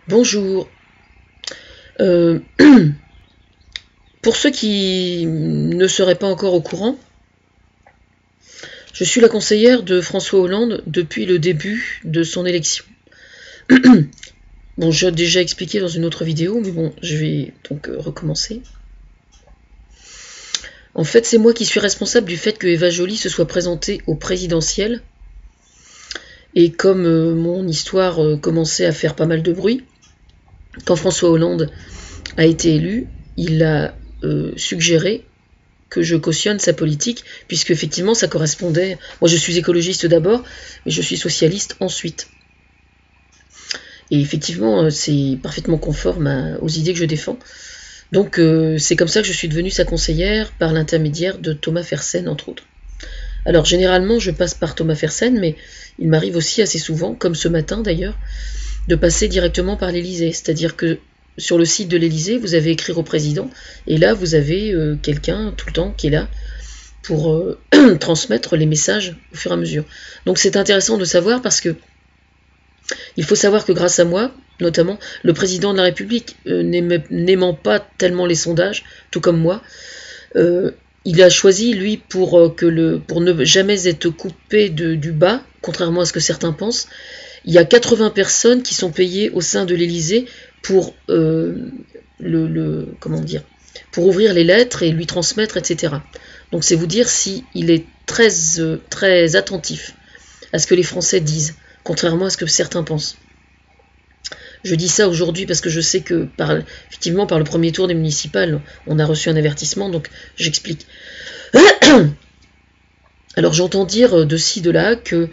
Bonjour. Euh, pour ceux qui ne seraient pas encore au courant, je suis la conseillère de François Hollande depuis le début de son élection. Bon, j'ai déjà expliqué dans une autre vidéo, mais bon, je vais donc recommencer. En fait, c'est moi qui suis responsable du fait que Eva Joly se soit présentée au présidentiel. Et comme mon histoire commençait à faire pas mal de bruit, quand François Hollande a été élu, il a suggéré que je cautionne sa politique, puisque effectivement ça correspondait. Moi je suis écologiste d'abord, mais je suis socialiste ensuite. Et effectivement, c'est parfaitement conforme aux idées que je défends. Donc c'est comme ça que je suis devenue sa conseillère, par l'intermédiaire de Thomas Fersen, entre autres. Alors généralement je passe par Thomas Fersen, mais il m'arrive aussi assez souvent, comme ce matin d'ailleurs, de passer directement par l'Élysée. C'est-à-dire que sur le site de l'Élysée, vous avez écrire au président, et là vous avez quelqu'un tout le temps qui est là pour transmettre les messages au fur et à mesure. Donc c'est intéressant de savoir parce que il faut savoir que grâce à moi, notamment, le président de la République, n'aimant pas tellement les sondages, tout comme moi, il a choisi, lui, pour ne jamais être coupé du bas, contrairement à ce que certains pensent. Il y a 80 personnes qui sont payées au sein de l'Élysée pour comment dire, pour ouvrir les lettres et lui transmettre, etc. Donc c'est vous dire s'il est très attentif à ce que les Français disent, contrairement à ce que certains pensent. Je dis ça aujourd'hui parce que je sais que effectivement par le premier tour des municipales, on a reçu un avertissement, donc j'explique. Alors j'entends dire de ci, de là que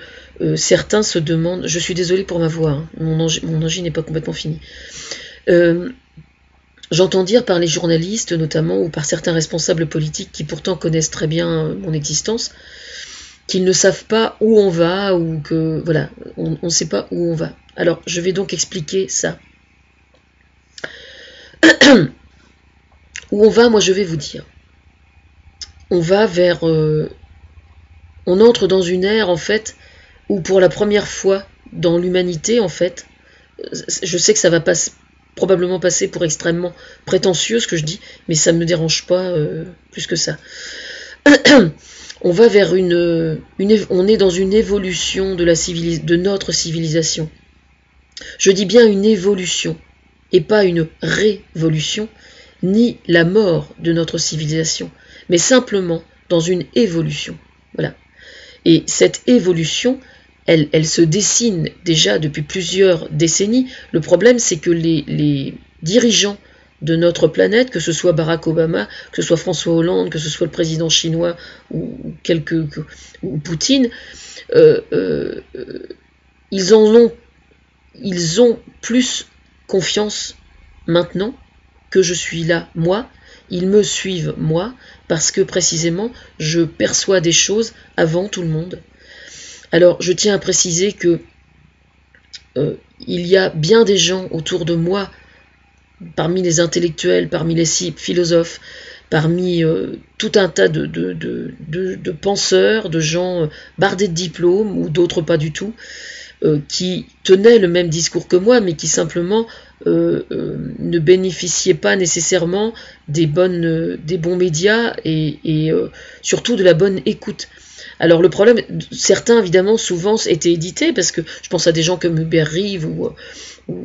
certains se demandent, je suis désolée pour ma voix, hein, mon angine n'est pas complètement fini. J'entends dire par les journalistes notamment, ou par certains responsables politiques qui pourtant connaissent très bien mon existence, qu'ils ne savent pas où on va, ou que, voilà, on ne sait pas où on va. Alors, je vais donc expliquer ça. Où on va, moi je vais vous dire. On va vers... on entre dans une ère, en fait, où pour la première fois dans l'humanité, en fait, je sais que ça va probablement passer pour extrêmement prétentieux ce que je dis, mais ça ne me dérange pas plus que ça. On va vers on est dans une évolution de notre civilisation. Je dis bien une évolution, et pas une révolution, ni la mort de notre civilisation, mais simplement dans une évolution. Voilà. Et cette évolution, elle se dessine déjà depuis plusieurs décennies. Le problème, c'est que les dirigeants de notre planète, que ce soit Barack Obama, que ce soit François Hollande, que ce soit le président chinois ou Poutine, ils ont plus confiance maintenant que je suis là, moi. Ils me suivent, moi, parce que précisément, je perçois des choses avant tout le monde. Alors, je tiens à préciser que il y a bien des gens autour de moi, parmi les intellectuels, parmi les philosophes, parmi tout un tas de penseurs, de gens bardés de diplômes, ou d'autres pas du tout, qui tenaient le même discours que moi, mais qui simplement ne bénéficiaient pas nécessairement des bons médias et surtout de la bonne écoute. Alors le problème, certains évidemment souvent étaient édités, parce que je pense à des gens comme Hubert Reeves ou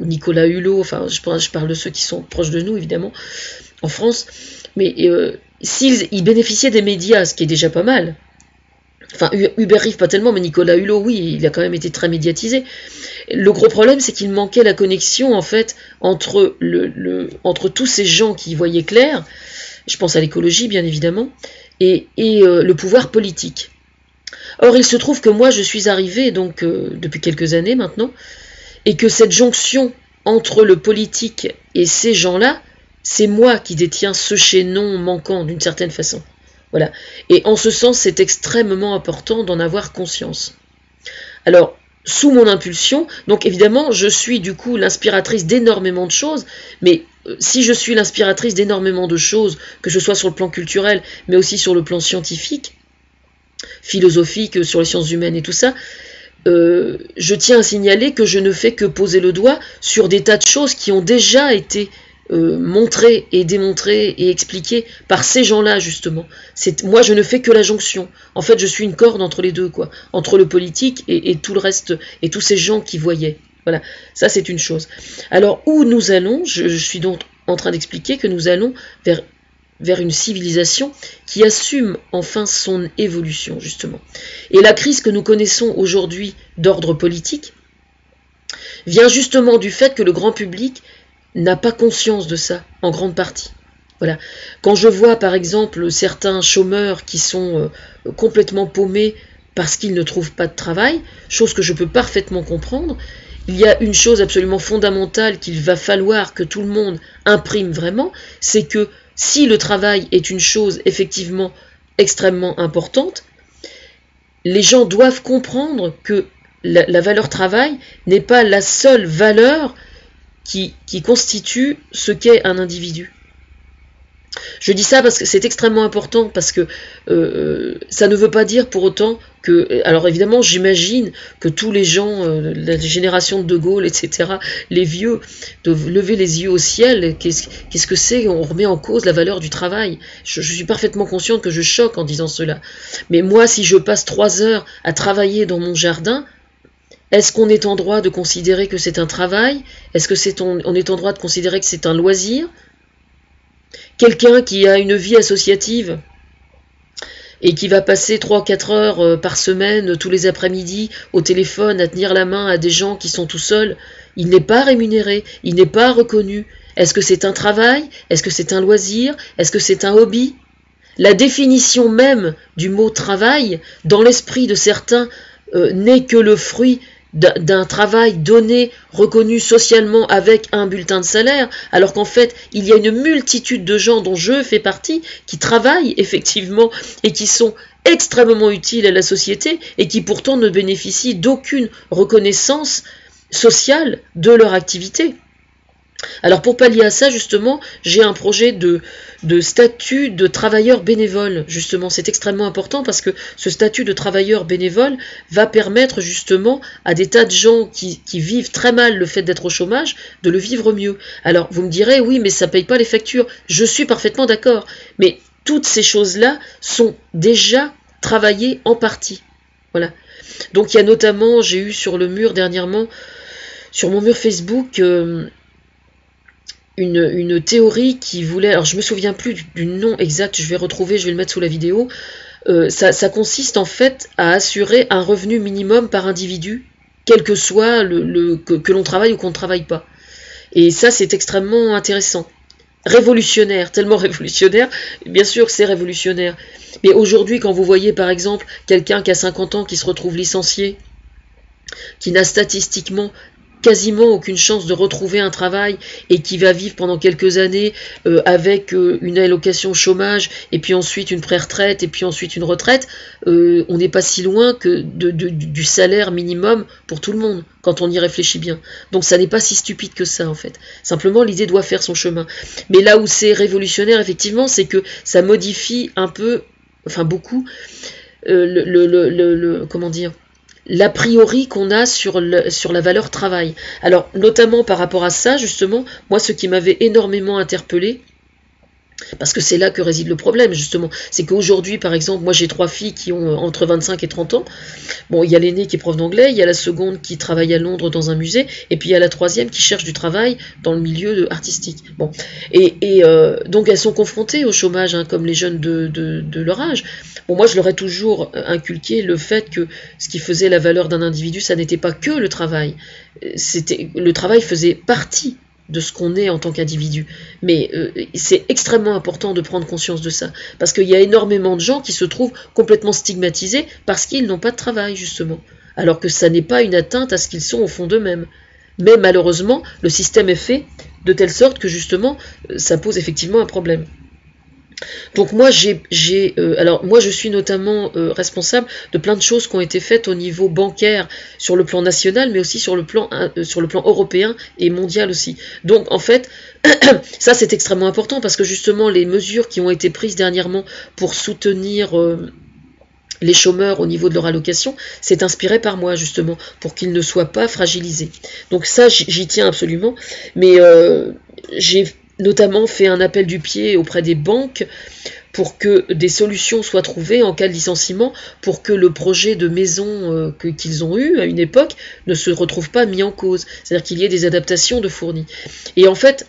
Nicolas Hulot, enfin je parle de ceux qui sont proches de nous évidemment, en France, mais s'ils bénéficiaient des médias, ce qui est déjà pas mal. Enfin, Hubert Reeves pas tellement, mais Nicolas Hulot, oui, il a quand même été très médiatisé. Le gros problème, c'est qu'il manquait la connexion, en fait, entre tous ces gens qui voyaient clair, je pense à l'écologie, bien évidemment, et le pouvoir politique. Or, il se trouve que moi, je suis arrivée, donc, depuis quelques années maintenant, et que cette jonction entre le politique et ces gens-là, c'est moi qui détiens ce chaînon manquant, d'une certaine façon. Voilà. Et en ce sens, c'est extrêmement important d'en avoir conscience. Alors, sous mon impulsion, donc évidemment, je suis du coup l'inspiratrice d'énormément de choses, mais si je suis l'inspiratrice d'énormément de choses, que ce soit sur le plan culturel, mais aussi sur le plan scientifique, philosophique, sur les sciences humaines et tout ça, je tiens à signaler que je ne fais que poser le doigt sur des tas de choses qui ont déjà été montrées et démontrées et expliquées par ces gens-là, justement. Moi, je ne fais que la jonction. En fait, je suis une corde entre les deux, quoi, entre le politique et tout le reste, et tous ces gens qui voyaient. Voilà, ça c'est une chose. Alors, où nous allons, je suis donc en train d'expliquer que nous allons vers une civilisation qui assume enfin son évolution, justement. Et la crise que nous connaissons aujourd'hui d'ordre politique vient justement du fait que le grand public n'a pas conscience de ça, en grande partie. Voilà. Quand je vois, par exemple, certains chômeurs qui sont complètement paumés parce qu'ils ne trouvent pas de travail, chose que je peux parfaitement comprendre, il y a une chose absolument fondamentale qu'il va falloir que tout le monde imprime vraiment, c'est que si le travail est une chose effectivement extrêmement importante, les gens doivent comprendre que la valeur travail n'est pas la seule valeur qui constitue ce qu'est un individu. Je dis ça parce que c'est extrêmement important, parce que ça ne veut pas dire pour autant que... Alors évidemment, j'imagine que tous les gens, la génération de Gaulle, etc., les vieux, doivent lever les yeux au ciel. Qu'est-ce que c'est? On remet en cause la valeur du travail. Je suis parfaitement consciente que je choque en disant cela. Mais moi, si je passe 3 heures à travailler dans mon jardin, est-ce qu'on est en droit de considérer que c'est un travail? Est-ce que on est en droit de considérer que c'est un loisir? Quelqu'un qui a une vie associative et qui va passer 3-4 heures par semaine, tous les après-midi, au téléphone, à tenir la main à des gens qui sont tout seuls, il n'est pas rémunéré, il n'est pas reconnu. Est-ce que c'est un travail? Est-ce que c'est un loisir? Est-ce que c'est un hobby? La définition même du mot travail, dans l'esprit de certains, n'est que le fruit d'un travail donné, reconnu socialement avec un bulletin de salaire, alors qu'en fait, il y a une multitude de gens dont je fais partie, qui travaillent effectivement et qui sont extrêmement utiles à la société et qui pourtant ne bénéficient d'aucune reconnaissance sociale de leur activité. Alors pour pallier à ça, justement, j'ai un projet de statut de travailleur bénévole. Justement, c'est extrêmement important parce que ce statut de travailleur bénévole va permettre justement à des tas de gens qui vivent très mal le fait d'être au chômage, de le vivre mieux. Alors vous me direz, oui, mais ça ne paye pas les factures. Je suis parfaitement d'accord. Mais toutes ces choses-là sont déjà travaillées en partie. Voilà. Donc il y a notamment, j'ai eu sur le mur dernièrement, sur mon mur Facebook, une théorie qui voulait, alors je me souviens plus du nom exact, je vais retrouver, je vais le mettre sous la vidéo, ça consiste en fait à assurer un revenu minimum par individu, quel que soit que l'on travaille ou qu'on ne travaille pas. Et ça c'est extrêmement intéressant. Révolutionnaire, tellement révolutionnaire, bien sûr que c'est révolutionnaire. Mais aujourd'hui quand vous voyez par exemple quelqu'un qui a 50 ans qui se retrouve licencié, qui n'a statistiquement quasiment aucune chance de retrouver un travail et qui va vivre pendant quelques années avec une allocation chômage et puis ensuite une pré-retraite et puis ensuite une retraite, on n'est pas si loin que du salaire minimum pour tout le monde quand on y réfléchit bien. Donc ça n'est pas si stupide que ça en fait. Simplement l'idée doit faire son chemin. Mais là où c'est révolutionnaire effectivement, c'est que ça modifie un peu, enfin beaucoup, comment dire, l'a priori qu'on a sur la valeur travail. Alors, notamment par rapport à ça, justement, moi, ce qui m'avait énormément interpellé, parce que c'est là que réside le problème, justement, c'est qu'aujourd'hui, par exemple, moi j'ai 3 filles qui ont entre 25 et 30 ans. Bon, il y a l'aînée qui est prof d'anglais, il y a la seconde qui travaille à Londres dans un musée, et puis il y a la troisième qui cherche du travail dans le milieu artistique. Bon, et donc elles sont confrontées au chômage, hein, comme les jeunes de leur âge. Bon, moi je leur ai toujours inculqué le fait que ce qui faisait la valeur d'un individu, ça n'était pas que le travail. Le travail faisait partie de ce qu'on est en tant qu'individu. Mais c'est extrêmement important de prendre conscience de ça, parce qu'il y a énormément de gens qui se trouvent complètement stigmatisés parce qu'ils n'ont pas de travail, justement, alors que ça n'est pas une atteinte à ce qu'ils sont au fond d'eux-mêmes. Mais malheureusement, le système est fait de telle sorte que, justement, ça pose effectivement un problème. Donc moi, alors moi je suis notamment responsable de plein de choses qui ont été faites au niveau bancaire sur le plan national, mais aussi sur le plan européen et mondial aussi. Donc en fait, ça c'est extrêmement important parce que justement les mesures qui ont été prises dernièrement pour soutenir les chômeurs au niveau de leur allocation, c'est inspiré par moi justement, pour qu'ils ne soient pas fragilisés. Donc ça, j'y tiens absolument, mais j'ai notamment fait un appel du pied auprès des banques pour que des solutions soient trouvées en cas de licenciement, pour que le projet de maison qu'ils ont eu à une époque ne se retrouve pas mis en cause, c'est-à-dire qu'il y ait des adaptations de fournis. Et en fait,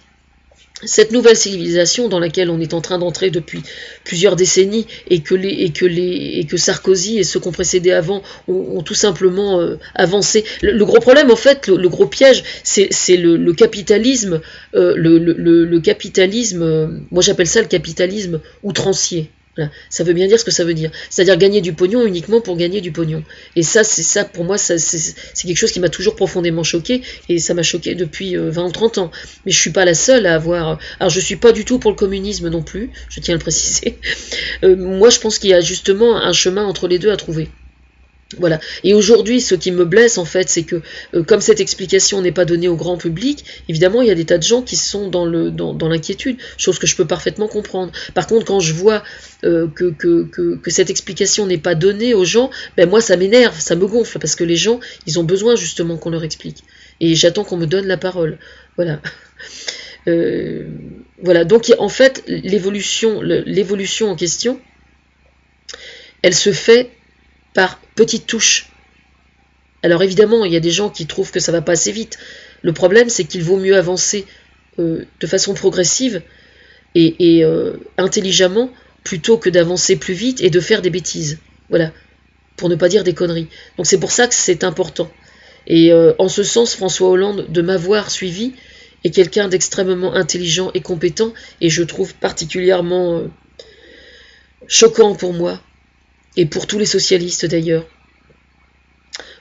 cette nouvelle civilisation dans laquelle on est en train d'entrer depuis plusieurs décennies et que Sarkozy et ceux qui ont précédé avant ont tout simplement avancé. Le gros problème, en fait, le gros piège, c'est le capitalisme, le capitalisme, moi j'appelle ça le capitalisme outrancier. Voilà. Ça veut bien dire ce que ça veut dire. C'est-à-dire gagner du pognon uniquement pour gagner du pognon. Et ça, pour moi, c'est quelque chose qui m'a toujours profondément choqué, et ça m'a choqué depuis 20 ou 30 ans. Mais je suis pas la seule à avoir... Alors je suis pas du tout pour le communisme non plus, je tiens à le préciser. Moi, je pense qu'il y a justement un chemin entre les deux à trouver. Voilà. Et aujourd'hui, ce qui me blesse, en fait, c'est que, comme cette explication n'est pas donnée au grand public, évidemment, il y a des tas de gens qui sont dans l'inquiétude, chose que je peux parfaitement comprendre. Par contre, quand je vois que cette explication n'est pas donnée aux gens, ben moi, ça m'énerve, ça me gonfle, parce que les gens, ils ont besoin justement qu'on leur explique. Et j'attends qu'on me donne la parole. Voilà. Voilà. Donc, en fait, l'évolution en question, elle se fait par petites touches. Alors évidemment, il y a des gens qui trouvent que ça va pas assez vite. Le problème, c'est qu'il vaut mieux avancer de façon progressive et intelligemment, plutôt que d'avancer plus vite et de faire des bêtises. Voilà, pour ne pas dire des conneries. Donc c'est pour ça que c'est important. Et en ce sens, François Hollande, de m'avoir suivi, est quelqu'un d'extrêmement intelligent et compétent, et je trouve particulièrement choquant pour moi, et pour tous les socialistes d'ailleurs,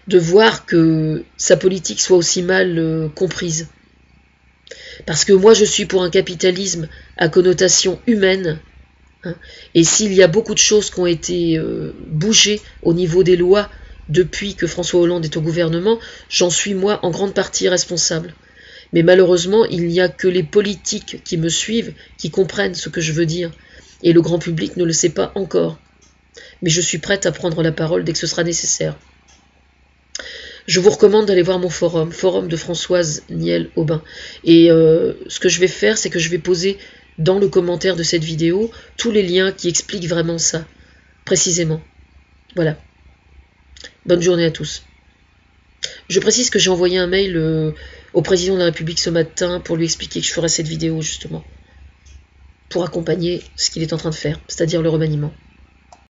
de voir que sa politique soit aussi mal comprise. Parce que moi je suis pour un capitalisme à connotation humaine, hein, et s'il y a beaucoup de choses qui ont été bougées au niveau des lois depuis que François Hollande est au gouvernement, j'en suis moi en grande partie responsable. Mais malheureusement, il n'y a que les politiques qui me suivent, qui comprennent ce que je veux dire, et le grand public ne le sait pas encore. Mais je suis prête à prendre la parole dès que ce sera nécessaire. Je vous recommande d'aller voir mon forum de Françoise Niel-Aubin. Et ce que je vais faire, c'est que je vais poser dans le commentaire de cette vidéo tous les liens qui expliquent vraiment ça, précisément. Voilà. Bonne journée à tous. Je précise que j'ai envoyé un mail au président de la République ce matin pour lui expliquer que je ferai cette vidéo, justement, pour accompagner ce qu'il est en train de faire, c'est-à-dire le remaniement.